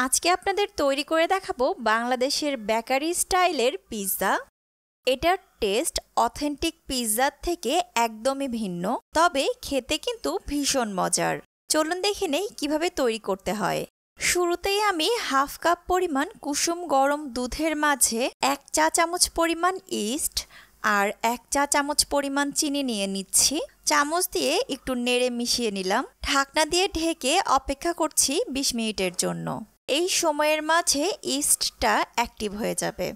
আজকে আপনাদের তৈরি করে দেখাবো বাংলাদেশের বেকারি স্টাইলের পিৎজা। এটার টেস্ট অথেন্টিক পিৎজার থেকে একদমই ভিন্ন, তবে খেতে কিন্তু ভীষণ মজার। চলুন দেখে নেই কিভাবে তৈরি করতে হয়। শুরুতেই আমি হাফ কাপ পরিমাণ কুসুম গরম দুধের মাঝে 1 চা চামচ পরিমাণ ইস্ট আর 1 চা চামচ পরিমাণ চিনি নিয়ে নিচ্ছি। চামচ দিয়ে একটু নেড়ে মিশিয়ে নিলাম। ঢাকনা দিয়ে ঢেকে অপেক্ষা করছি 20 মিনিটের জন্য। এই সময়ের মাঝে ইস্টটা অ্যাক্টিভ হয়ে যাবে।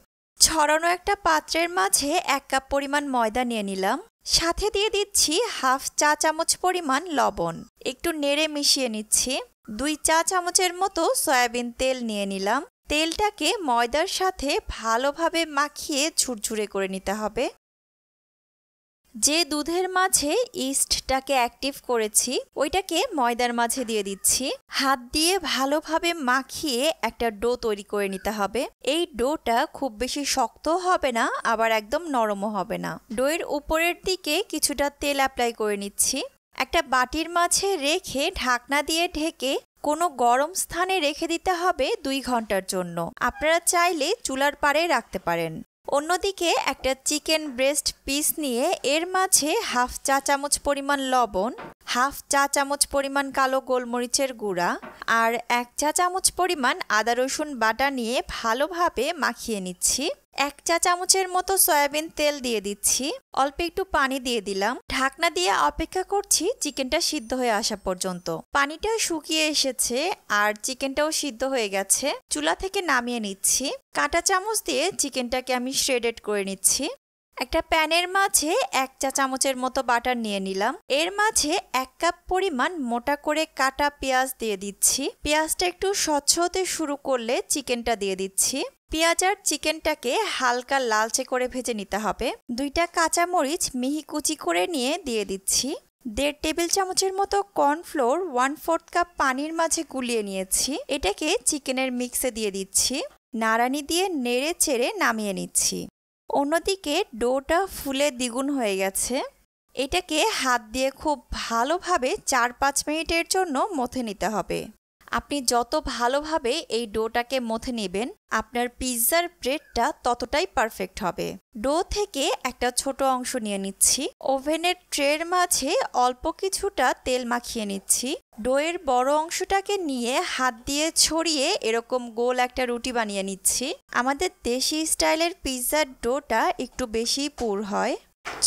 ছড়ানো একটা পাত্রের মাঝে 1 কাপ পরিমাণ ময়দা নিয়ে নিলাম। সাথে দিয়ে দিচ্ছি হাফ চা চামচ পরিমাণ লবণ। একটু নেড়ে মিশিয়ে নিচ্ছি। 2 চা চামচের মতো সয়াবিন তেল নিয়ে নিলাম। তেলটাকে ময়দার সাথে ভালোভাবে মাখিয়ে ঝুরঝুরে করে নিতে হবে। যে দুধের মাঝে ইস্টটাকে অ্যাক্টিভ করেছি ওইটাকে ময়দার মাঝে দিয়ে দিচ্ছি। হাত দিয়ে ভালোভাবে মাখিয়ে একটা ডো তৈরি করে নিতে হবে। এই ডোটা খুব বেশি শক্ত হবে না, আবার একদম নরমও হবে না। ডোয়ের উপরের দিকে কিছুটা তেল অ্যাপ্লাই করে নিচ্ছি। একটা বাটির মাঝে রেখে ঢাকনা দিয়ে ঢেকে কোনো গরম স্থানে রেখে দিতে হবে 2 ঘন্টার জন্য। আপনারা চাইলে চুলার পাড়ে রাখতে পারেন। অন্যদিকে একটা চিকেন ব্রেস্ট পিস নিয়ে এর মাঝে হাফ চা চামচ পরিমাণ লবণ, হাফ চা চামচ পরিমাণ কালো গোলমরিচের গুঁড়া আর 1 চা চামচ পরিমাণ আদা রসুন বাটা নিয়ে ভালোভাবে মাখিয়ে নিচ্ছি। 1 চা চামচের মতো সয়াবিন তেল দিয়ে দিচ্ছি। অল্প একটু পানি দিয়ে দিলাম। ঢাকনা দিয়ে অপেক্ষা করছি চিকেনটা সিদ্ধ হয়ে আসা পর্যন্ত। পানিটা শুকিয়ে এসেছে আর চিকেনটাও সিদ্ধ হয়ে গেছে। চুলা থেকে নামিয়ে নিচ্ছি। কাঁটা চামচ দিয়ে চিকেনটাকে আমি শ্রেডেড করে নিচ্ছি। একটা প্যানের মাঝে 1 চা চামচের মতো বাটার নিয়ে নিলাম। এর মাঝে 1 কাপ পরিমাণ মোটা করে কাটা পেঁয়াজ দিয়ে দিচ্ছি। পেঁয়াজটা একটু স্বচ্ছ হতে শুরু করলে চিকেনটা দিয়ে দিচ্ছি। পেঁয়াজ আর চিকেনটাকে হালকা লালচে করে ভেজে নিতে হবে। 2টা কাঁচামরিচ মিহি কুচি করে নিয়ে দিয়ে দিচ্ছি। 1.5 টেবিল চামচের মতো কর্নফ্লোর 1/4 কাপ পানির মাঝে গুলিয়ে নিয়েছি। এটাকে চিকেনের মিক্সে দিয়ে দিচ্ছি। নাড়ানি দিয়ে নেড়ে চেড়ে নামিয়ে নিচ্ছি। অন্যদিকে ডোটা ফুলে দ্বিগুণ হয়ে গেছে। এটাকে হাত দিয়ে খুব ভালোভাবে 4-5 মিনিটের জন্য মথে নিতে হবে। আপনি যত ভালোভাবে এই ডোটাকে মথে নেবেন আপনার পিৎজার ব্রেডটা ততটাই পারফেক্ট হবে। ডো থেকে একটা ছোট অংশ নিয়ে নিচ্ছি। ওভেনের ট্রের মাঝে অল্প কিছুটা তেল মাখিয়ে নিচ্ছি। ডোয়ের বড় অংশটাকে নিয়ে হাত দিয়ে ছড়িয়ে এরকম গোল একটা রুটি বানিয়ে নিচ্ছি। আমাদের দেশি স্টাইলের পিৎজার ডোটা একটু বেশি পুর হয়।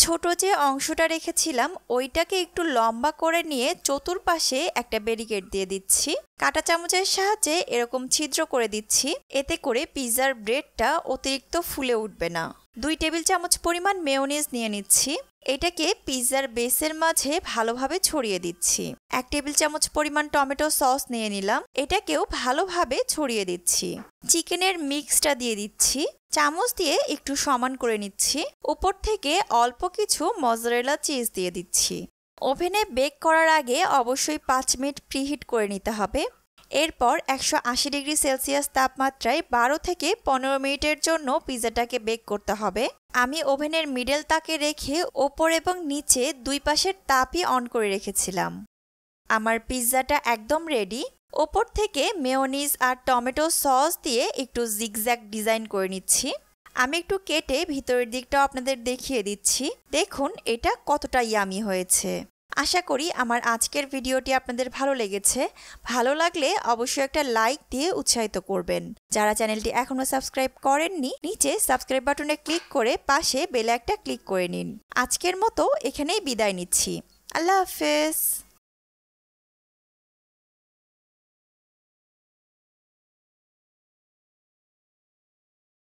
ছোট যে অংশটা রেখেছিলাম ওইটাকে একটু লম্বা করে নিয়ে চতুর্পাশে একটা ব্যারিকেড দিয়ে দিচ্ছি। কাঁটা চামচের সাহায্যে এরকম ছিদ্র করে দিচ্ছি। এতে করে পিৎজার ব্রেডটা অতিরিক্ত ফুলে উঠবে না। 2 টেবিল চামচ পরিমাণ মেয়োনিজ নিয়ে নিচ্ছি। এটাকে পিৎজার বেসের মাঝে ভালোভাবে ছড়িয়ে দিচ্ছি। 1 টেবিল চামচ পরিমাণ টমেটো সস নিয়ে নিলাম। এটাকেও ভালোভাবে ছড়িয়ে দিচ্ছি। চিকেনের মিক্সটা দিয়ে দিচ্ছি। চামচ দিয়ে একটু সমান করে নিচ্ছি। উপর থেকে অল্প কিছু মজারেলা চিজ দিয়ে দিচ্ছি। ওভেনে বেক করার আগে অবশ্যই 5 মিনিট প্রিহিট করে নিতে হবে। এরপর 180 ডিগ্রি সেলসিয়াস তাপমাত্রায় 12 থেকে 15 মিনিটের জন্য পিৎজাটাকে বেক করতে হবে। আমি ওভেনের মিডল তাকে রেখে ওপর এবং নিচে 2 পাশের তাপই অন করে রেখেছিলাম। আমার পিৎজাটা একদম রেডি। ওপর থেকে মেয়োনিজ আর টমেটো সস দিয়ে একটু জিগজ্যাগ ডিজাইন করে নিচ্ছি। আমি একটু কেটে ভিতরের দিকটাও আপনাদের দেখিয়ে দিচ্ছি। দেখুন এটা কতটা ইয়ামি হয়েছে। আশা করি আমার আজকের ভিডিওটি আপনাদের ভালো লেগেছে। ভালো লাগলে অবশ্যই একটা লাইক দিয়ে উৎসাহিত করবেন। যারা চ্যানেলটি এখনো সাবস্ক্রাইব করেননি নিচে সাবস্ক্রাইব বাটনে ক্লিক করে পাশে বেল একটা ক্লিক করে নিন। আজকের মতো এখানেই বিদায় নিচ্ছি। আল্লাহ হাফেজ।